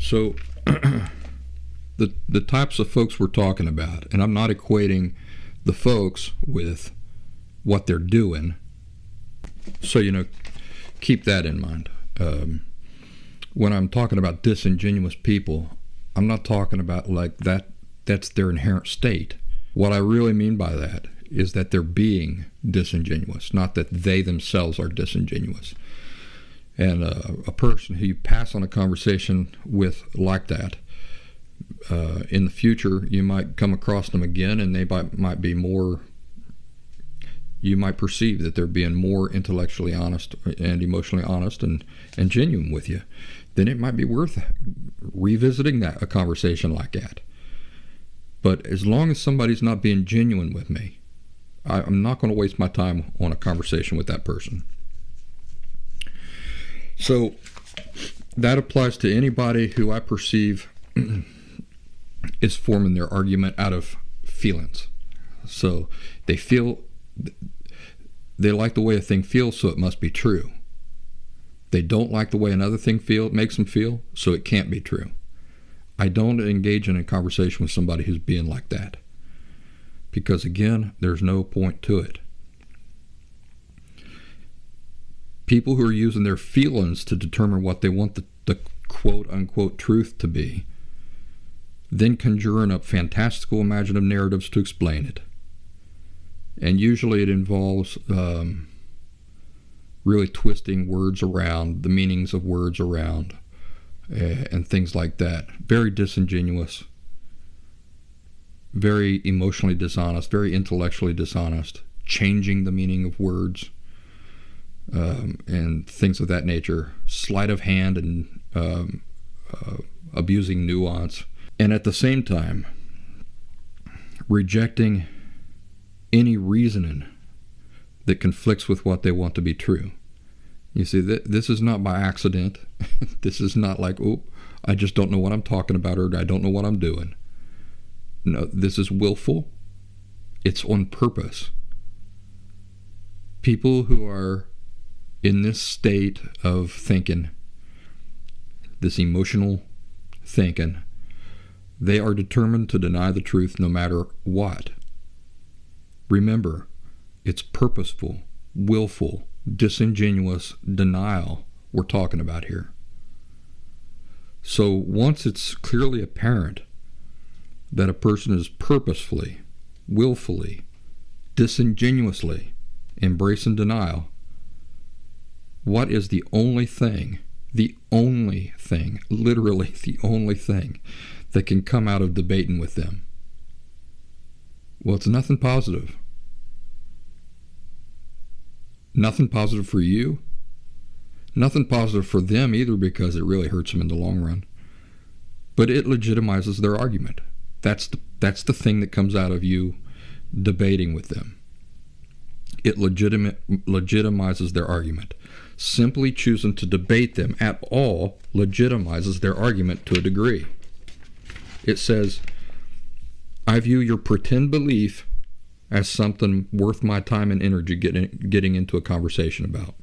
So the types of folks we're talking about, and I'm not equating the folks with what they're doing. So, keep that in mind. When I'm talking about disingenuous people, I'm not talking about like that's their inherent state. What I really mean by that is that they're being disingenuous, not that they themselves are disingenuous. And a person who you pass on a conversation with like that, in the future, you might come across them again, and they might be more, you might perceive that they're being more intellectually honest and emotionally honest and genuine with you. Then it might be worth revisiting a conversation like that. But as long as somebody's not being genuine with me, I'm not going to waste my time on a conversation with that person. So that applies to anybody who I perceive is forming their argument out of feelings. So they like the way a thing feels, so it must be true. They don't like the way another thing makes them feel, so it can't be true. I don't engage in a conversation with somebody who's being like that, because again, there's no point to it. People who are using their feelings to determine what they want the quote-unquote truth to be, then conjuring up fantastical imaginative narratives to explain it. And usually it involves really twisting words around, the meanings of words around, and things like that. Very disingenuous, very emotionally dishonest, very intellectually dishonest, changing the meaning of words, and things of that nature. Sleight of hand and abusing nuance. And at the same time, rejecting any reasoning that conflicts with what they want to be true. You see, this is not by accident. This is not like, oh, I just don't know what I'm talking about, or I don't know what I'm doing. No, this is willful. It's on purpose. People who are in this state of thinking, this emotional thinking, they are determined to deny the truth no matter what. Remember, it's purposeful, willful, disingenuous denial we're talking about here. So once it's clearly apparent that a person is purposefully, willfully, disingenuously embracing denial, what is the only thing, literally the only thing that can come out of debating with them? Well, it's nothing positive. Nothing positive for you. Nothing positive for them either, because it really hurts them in the long run. But it legitimizes their argument. That's the thing that comes out of you debating with them. It legitimizes their argument. Simply choosing to debate them at all legitimizes their argument to a degree. It says, I view your pretend belief as something worth my time and energy getting into a conversation about.